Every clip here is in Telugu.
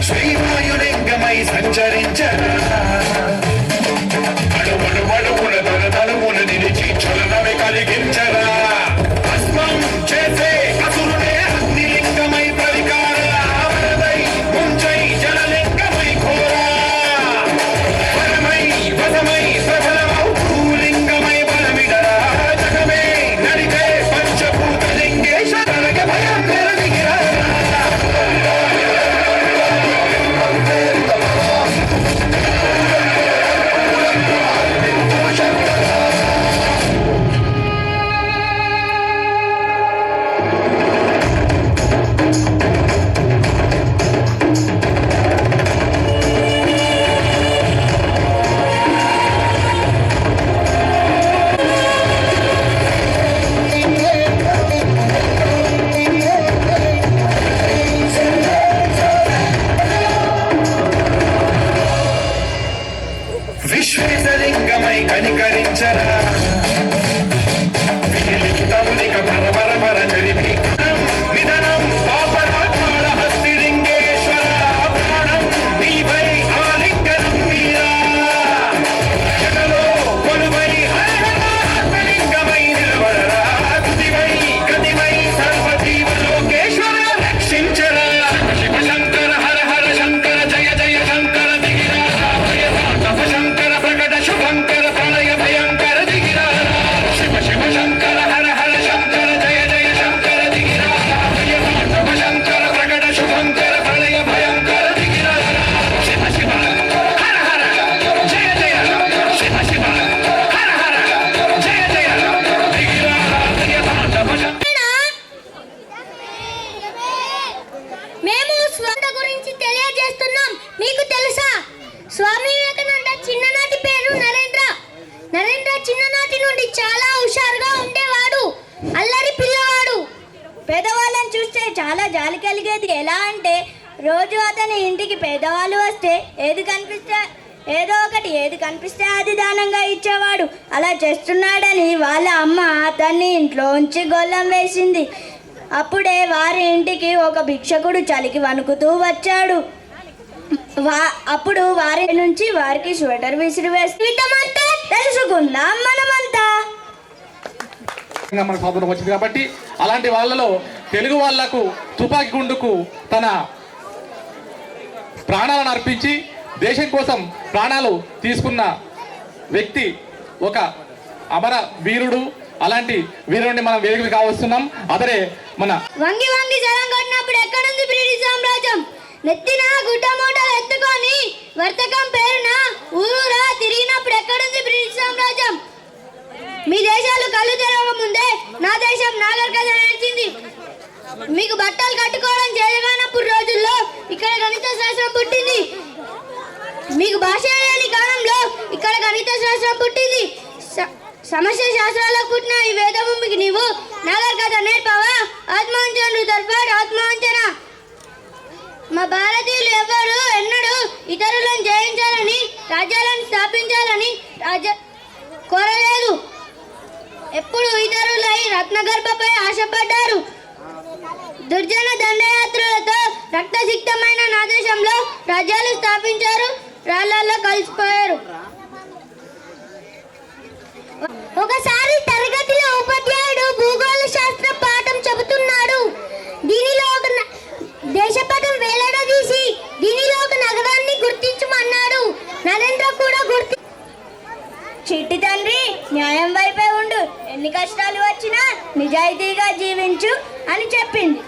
శ్రీవాయులింగమై సంచరించరా అడుగున తలమున నిలిచి చలనమే కలిగించరా భస్మం చేసే అసురునే అగ్నిలింగమై ప్రవికారై ముంచై జలలింగమై ఘోరా వరమై వసమై ప్రబలమౌ భూలింగమై బలమిడరా జగమే నడిపే పంచభూత లింగేశ్వరగ భయం నిరదిగిరా విశ్వేశలింగమై కనికరించరా విలిఖితమునిక పరపర పర చరిపి నిధనం పాపరాత్మాల హస్తిలింగేశ్వర ప్రాణం నీపై ఆలింగనం మీరా జగలో కొలువై ఆత్మలింగమై నిలబడరా తుదివై గతివై సర్వజీవలోకేశ్వర రక్షించరా శివ శంకర హర హర శంకర జయ జయ శంకర దిగిరా శంకర ప్రకట శుభంకర ప్రళయ భయంకర దిగిరా శివ శివ శంకర హర హర శంకర జయ జయ శంకర దిగిరా శంకర ప్రకట శుభంకర ప్రళయ భయంకర దిగిరా శివ శివ హర హర జయ జయ శివ శివ హర హర జయ జయ దిగిరా మేము స్వామి గురించి తెలియజేస్తున్నాం. మీకు తెలుసా? స్వామి వివేకానంద చిన్ననాటి పేరు నరేంద్ర. నరేంద్ర చిన్ననాటి నుండి చాలా హుషారుగా ఉండేవాడు, అల్లరి పిల్లవాడు. పేదవాళ్ళని చూస్తే చాలా జాలి కలిగేది. ఎలా అంటే రోజు అతని ఇంటికి పేదవాళ్ళు వస్తే ఏది కనిపిస్తే అది దానంగా ఇచ్చేవాడు. అలా చేస్తున్నాడని వాళ్ళ అమ్మ అతన్ని ఇంట్లోంచి గొల్లం వేసింది. అప్పుడే వారి ఇంటికి ఒక భిక్షకుడు చలికి వణుకుతూ వచ్చాడు. అప్పుడు వారి నుంచి వారికి స్వెటర్ విసిరి వేస్తే తెలుసుకుందాం మనమంతా. మన స్వాతంత్రం వచ్చింది కాబట్టి అలాంటి వాళ్ళలో తెలుగు వాళ్లకు తుపాకీ గుండుకు తన ప్రాణాలను అర్పించి దేశం కోసం ప్రాణాలు తీసుకున్న వ్యక్తి ఒక అమర వీరుడు. అలాంటి వీరుడిని మనం వేదిక కావస్తున్నాం. అదరే మన వంగి వంగి జలం కొట్టినప్పుడు ఎక్కడుంది బ్రిటిష్ సామ్రాజ్యం? నెత్తిన గుడ్డ మూటలు ఎత్తుకొని వర్తకం పేరున ఊరూరా తిరిగినప్పుడు ఎక్కడుంది బ్రిటిష్ సామ్రాజ్యం? మీ దేశాలు కళ్ళు తెరవక ముందే నా దేశం నాగర్ కథ నడిచింది. మీకు బట్టలు కట్టుకోవడం చేతగానప్పుడు రోజుల్లో ఇక్కడ గణిత శాస్త్రం పుట్టింది. మీకు భాష లేని కాలంలో ఇక్కడ గణిత శాస్త్రం పుట్టింది. సమస్య శాస్త్రాలకు పుట్టిన ఈ వేదభూమికి నీవు నాగర్ కథ నేర్పావా? ఆత్మవంచన దర్బార్ ఆత్మవంచన. మా భారతీయులు ఎవరు ఎన్నడూ ఇతరులను జయించాలని రాజ్యాలను స్థాపించాలని కోరలేదు. ఎప్పుడు ఇతరులై రత్నగర్భపై ఆశపడ్డారు. దుర్జన దండయాత్రలతో రక్తసిక్తమైన నా దేశంలో రాజ్యాలు స్థాపించారు, రాళ్లలో కలిసిపోయారు. ఒకసారి తరగతిలో ఉపాధ్యాయుడు భూగోళ శాస్త్ర పాఠం చెబుతున్నాడు. దీనిలో ఒక దేశపటం వేలాడదీసి దీనిలో ఒక నగరాన్ని గుర్తించమన్నాడు. నరేంద్ర కూడా చిట్టి తండ్రి న్యాయం వైపే ఉండు, ఎన్ని కష్టాలు వచ్చినా నిజాయితీగా జీవించు అని చెప్పింది.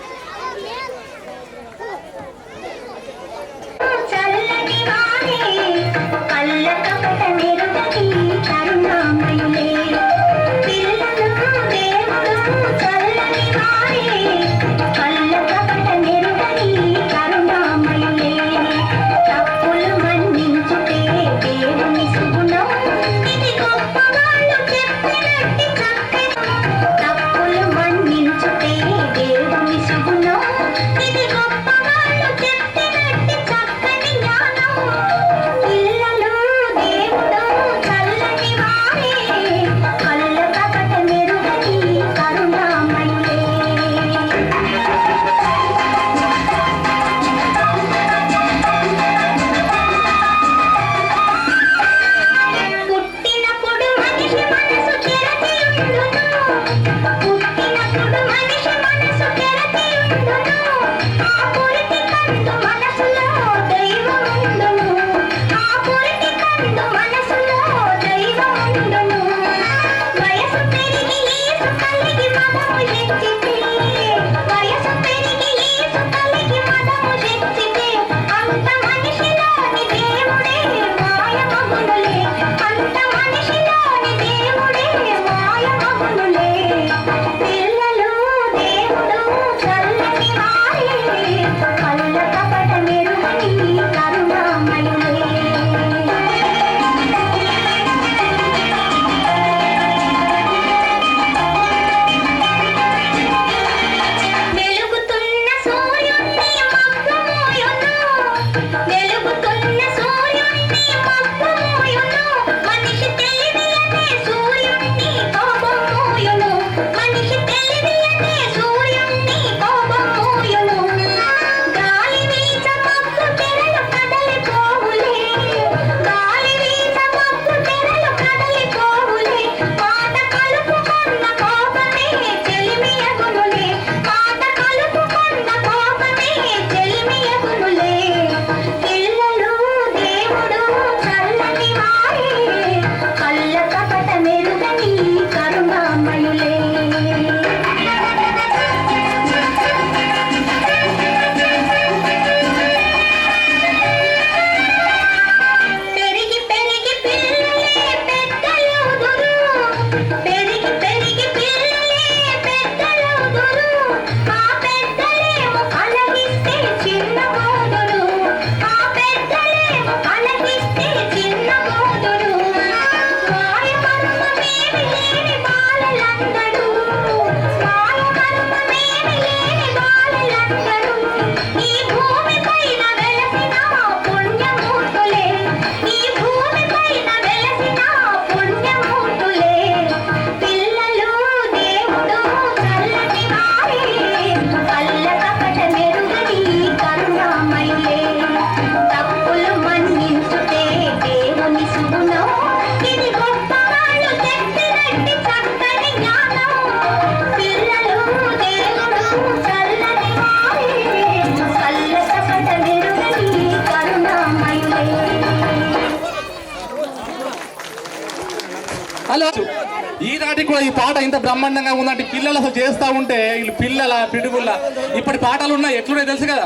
హలో, ఈనాటికి కూడా ఈ పాట ఇంత బ్రహ్మాండంగా ఉందంటే పిల్లలు అసలు చేస్తూ ఉంటే వీళ్ళు పిల్లల పిడుగుల ఇప్పటి పాటలు ఉన్నాయి, ఎట్లున్నాయి తెలుసు కదా,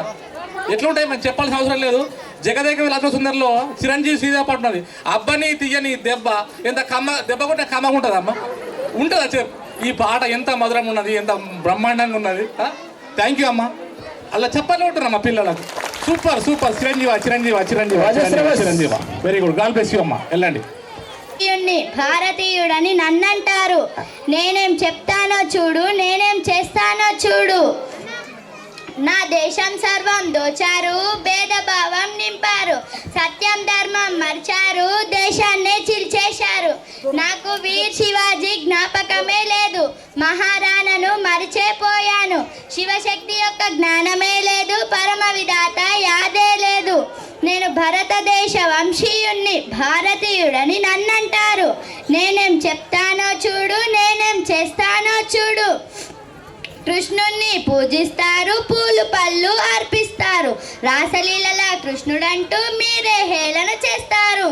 ఎట్లుంటాయి మనం చెప్పాల్సిన అవసరం లేదు. జగదేక లగ్న సుందరిలో చిరంజీవి శ్రీదేవి పాట ఉన్నది, అబ్బని తీయని దెబ్బ ఎంత కమ్మ, దెబ్బ కొట్టే కమ్మగా ఉంటుంది అమ్మ. ఉంటుందా చెప్పు? ఈ పాట ఎంత మధురంగా ఉన్నది, ఎంత బ్రహ్మాండంగా ఉన్నది. థ్యాంక్ యూ అమ్మా. అలా చెప్పాలి ఉంటున్నామ్మా పిల్లలకు. Super super. చిరంజీవ very good. God bless you అమ్మా. వెళ్ళండి. భారతీయుడని నన్నంటారు. నేనేం చెప్తానో చూడు, నేనేం చేస్తానో చూడు. నా దేశం సర్వం దోచారు, భేదభావం నింపారు, సత్యం ధర్మం మర్చారు, దేశాన్నే చిల్చేశారు. నాకు వీర్ శివాజీ జ్ఞాపకమే లేదు, మహారాణను మరిచేపోయాను. శివశక్తి యొక్క జ్ఞానమే లేదు, పరమ విధాత యాదే లేదు. నేను భారతదేశ వంశీయుణ్ణి, భారతీయుడని నన్నంటారు. నేనేం చెప్తానో చూడు, నేనేం చేస్తానో చూడు. కృష్ణుణ్ణి పూజిస్తారు, పూలు పళ్ళు అర్పిస్తారు. రాసలీలల కృష్ణుడంటూ మీరే హేళన చేస్తారు.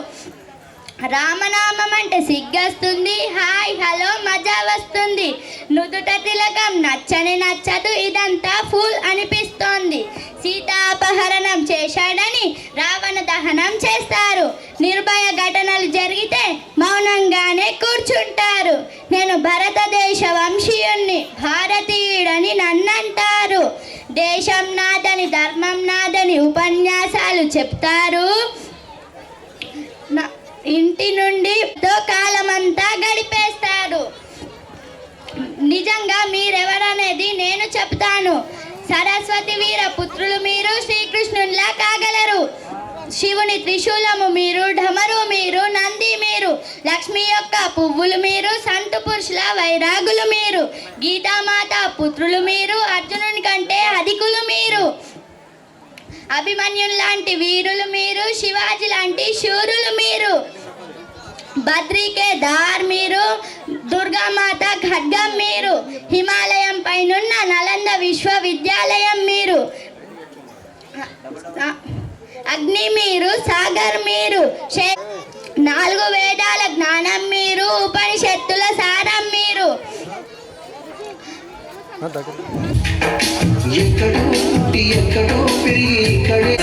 రామనామం అంటే సిగ్గొస్తుంది, హాయ్ హలో మజా వస్తుంది. నుదుట తిలకం నచ్చదు, ఇదంతా ఫూల్ అనిపిస్తోంది. సీతాపహరణం చేశాడని రావణ దహనం చేస్తారు. నిర్భయ ఘటనలు జరిగితే మౌనంగానే కూర్చుంటారు. నేను భారతదేశ వంశీయుణ్ణి, భారతీయుడని నన్నంటారు. దేశం నాదని, ధర్మం నాదని ఉపన్యాసాలు చెప్తారు. ఇంటి నుండి కాలమంతా గడిపేస్తారు. నిజంగా మీరెవరనేది నేను చెప్తాను. సరస్వతి వీర పుత్రులు మీరు, శ్రీకృష్ణునిలా కాగలరు. శివుని త్రిశూలము మీరు, ఢమరు మీరు, నంది మీరు, లక్ష్మి యొక్క పువ్వులు మీరు, సంతు పురుషుల వైరాగులు మీరు, గీతామాత పుత్రులు మీరు, అర్జునుని కంటే అధికులు మీరు, అభిమన్యుని లాంటి వీరులు మీరు, శివాజీ లాంటి శూరులు మీరు, బద్రీకే దార్ మీరు, దుర్గామాత ఖడ్గం మీరు, హిమాలయం పైనున్న నలంద విశ్వవిద్యాలయం మీరు, అగ్ని మీరు, సాగర్ మీరు, 4 వేదాల జ్ఞానం మీరు, ఉపనిషత్తుల సారం మీరు. ఎక్కడో పుట్టి ఎక్కడో పెరిగి ఇక్కడే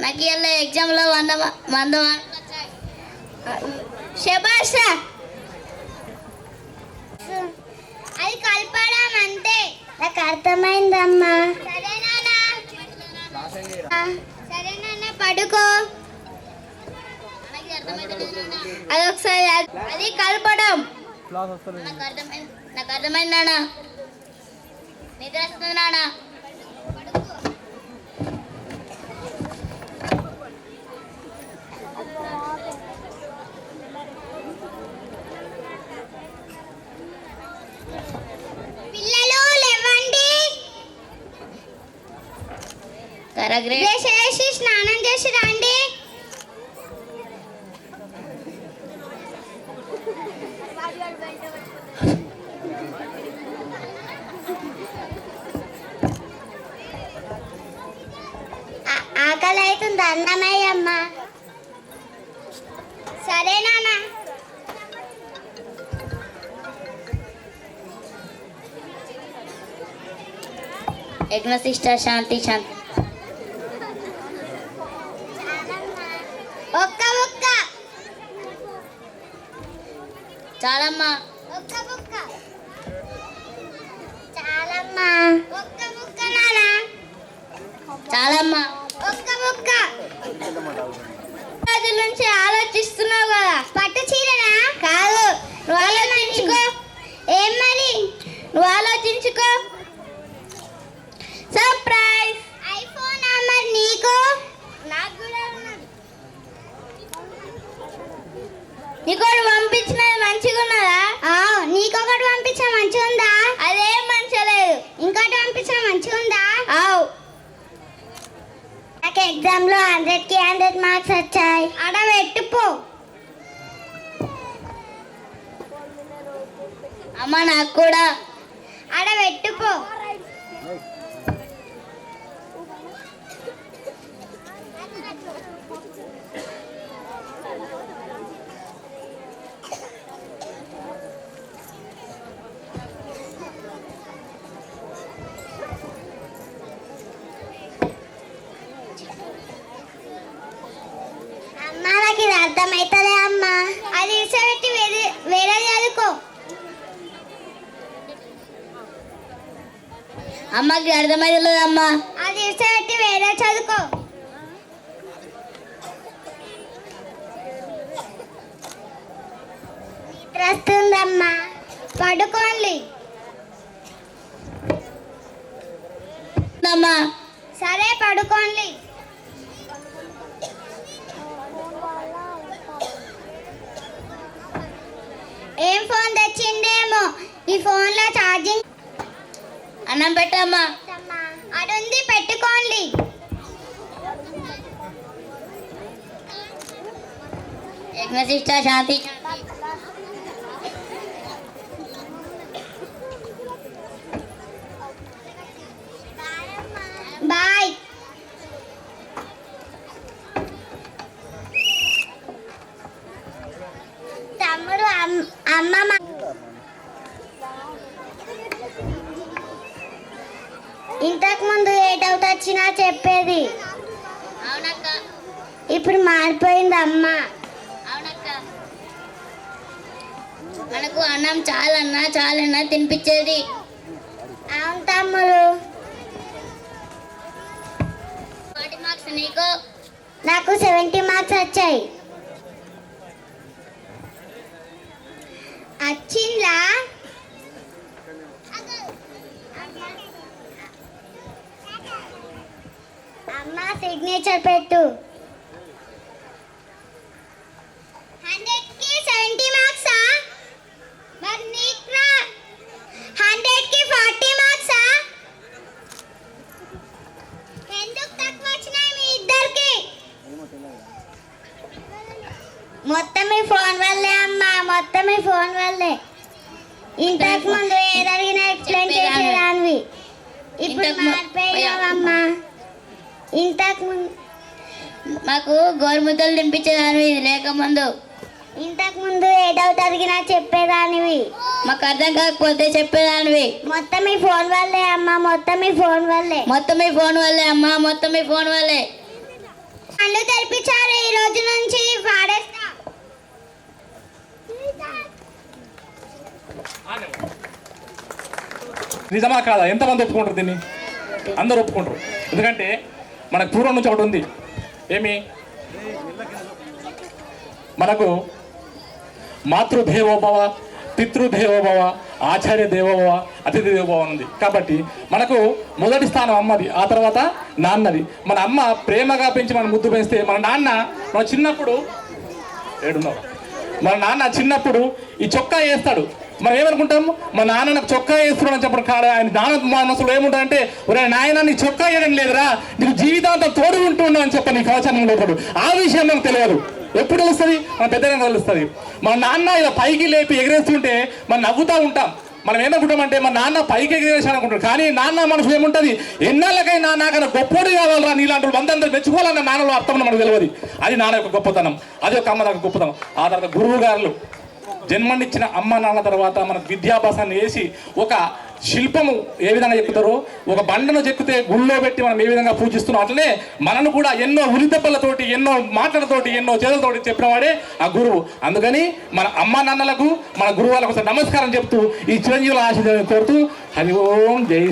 నాకు ఇలా ఎగ్జామ్లో 100 మార్కులు వచ్చాయి. శభాష్. అది కలపడం అంతే. నాకు అర్థమైందమ్మా. సరేనా పడుకో. అది ఒకసారి అది కలపడం. నాకు అర్థమైంది నాన్న. నిద్ర వస్తుంది నాన్న. పిల్లలు లేవండి. చేసి స్నానం చేసి రండి. ఆకలి అవుతుంది, అన్నమయ్యమ్మా. సరే నాన్న. యజ్ఞ సిస్టర్ శాంతి శాంతి. ఒక్క ముక్క చాలమ్మా. ఒక్క ముక్క చాలమ్మా. ఒక్క ముక్క నానా చాలమ్మా. ఒక్క ముక్క రోజుల నుంచి ఆలోచిస్తున్నావు కదా. పట్టు చీరనా? కాదు, నువ్వు ఆలోచించుకో. ఏం మరి? నువ్వు ఆలోచించుకో. సర్ప్రైజ్ ఐఫోన్ మరి నీకు. నాకు కూడా ఉన్నది. నీకోటి పంపించినది మంచిగా ఉన్నదా? నీకొకటి పంపించిన మంచిగా ఉందా? అదేం మంచిగా లేదు. ఇంకోటి పంపించిన మంచిగా ఉందా? ఆవు. నాకు ఎగ్జామ్ లో 100కి 100 మార్క్స్ వచ్చాయి. అడ పెట్టుపో. అమ్మ నాకు కూడా. అడ పెట్టుపో. అమ్మా నాకు ఇది అర్థమవుతుందే అమ్మా. అది ఇసబెట్టి వేరే చదువుకో. అమ్మకి అర్థమవుతలేదు అమ్మా. అది ఇసబెట్టి వేరే చదువుకో. నిద్ర వస్తుందమ్మా, పడుకోండి. సరే పడుకోండి. ఏం ఫోన్ తెచ్చిండేమో. ఈ ఫోన్ లో ఛార్జింగ్. అన్నం పెట్టమ్మా. అది ఉంది, పెట్టుకోండి. యజ్ఞ సిస్టర్ శాంతి. బాయ్. తమ్ముడు అమ్మమ్మ ఇంతకు ముందు ఏ డౌట్ వచ్చినా చెప్పేది. అవునక్క. ఇప్పుడు మారిపోయింది అమ్మ. అవునక్క. మనకు అన్నం చాలన్నా తినిపించేది. అవును తమ్ముడు. 40 మార్క్స్ నీకు. నాకు 70 మార్క్స్ వచ్చాయి. వచ్చిందా? అమ్మ సిగ్నేచర్ పెట్టు. 100కి 70 మార్క్సా? మరి నీకు 100కి 40 మార్క్సా? ఎందుకు తక్కువ వచ్చినాయి మీ ఇద్దరికి? మొత్తం మీ ఫోన్ వల్లే అమ్మా, మొత్తం మీ ఫోన్ వల్లే. ఇంతకు ముందు ఏదడిగినా ఎక్స్ప్లెయిన్ చేసేదానివి. ఇప్పుడు మారిపోయావమ్మా. ఇంతకు ముందు మాకు గోరుముద్దలు తినిపించేదానివి, ఇది లేకముందు. ఇంతకు ముందు ఏ డౌట్ అడిగినా చెప్పేదానివి. మాకు అర్థం కాకపోతే చెప్పేదానివి. మొత్తం మీ ఫోన్ వల్లే అమ్మా, మొత్తం మీ ఫోన్ వల్లే. మొత్తం మీ ఫోన్ వల్లే అమ్మా, మొత్తం మీ ఫోన్ వల్లే. కళ్ళు తెరిపించారు. ఈ రోజు నుంచి వాడేస్తా. నిజమా కాదా? ఎంతమంది ఒప్పుకుంటారు దీన్ని? అందరూ ఒప్పుకుంటారు. ఎందుకంటే మనకు పూర్వం నుంచి ఒకటి ఉంది. ఏమి? మనకు మాతృదేవోభవ, పితృదేవోభవ, ఆచార్య దేవోభవ, అతిథి దేవోభవ ఉంది. కాబట్టి మనకు మొదటి స్థానం అమ్మది, ఆ తర్వాత నాన్నది. మన అమ్మ ప్రేమగా పెంచి మన ముద్దు పెంచితే, మన నాన్న మన చిన్నప్పుడు ఏడున్నావు, మన నాన్న చిన్నప్పుడు ఈ చొక్కా వేస్తాడు. మనం ఏమనుకుంటాము, మా నాన్న నాకు చొక్కా వేస్తున్నాడు అని చెప్పడం కాదు. ఆయన నాన్న మనసులో ఏముంటుందంటే, ఒరే నాయన నీ చొక్కా వేయడం లేదురా, నీకు జీవితాంతం తోడు ఉంటున్నావు అని చెప్పి నీ కవచాన్ని ఉంటాడు. ఆ విషయం మనకు తెలియదు. ఎప్పుడు తెలుస్తుంది? మన పెద్దగా తెలుస్తుంది. మన నాన్న ఇలా పైకి లేపి ఎగరేస్తుంటే మనం నవ్వుతూ ఉంటాం. మనం ఏమనుకుంటామంటే మన నాన్న పైకి ఎగరేసాడు అనుకుంటాం. కానీ నాన్న మనసు ఏముంటుంది, ఎన్నాళ్ళకైనా నాకన్నా గొప్పోడు కావాలరా, నీలాంటి వందందరూ మెచ్చుకోవాలన్న నాన్నలో అర్థం మనకు తెలియదు. అది నాన్న యొక్క గొప్పతనం, అది ఒక అమ్మ యొక్క గొప్పతనం. ఆ తర్వాత గురువు గారు జన్మనిచ్చిన అమ్మ నాన్న తర్వాత మనకు విద్యాభ్యాసాన్ని వేసి ఒక శిల్పము ఏ విధంగా చెక్కుతారో, ఒక బండను చెక్కితే గుళ్ళో పెట్టి మనం ఏ విధంగా పూజిస్తున్నాం, అట్లనే మనను కూడా ఎన్నో ఉరిదెబ్బలతోటి, ఎన్నో మాటలతోటి, ఎన్నో చేతులతోటి చెప్పిన వాడే ఆ గురువు. అందుకని మన అమ్మ నాన్నలకు, మన గురువు వాళ్ళకు నమస్కారం చెప్తూ ఈ చిరంజీవుల ఆశీర్వాదం కోరుతూ హరి ఓం జై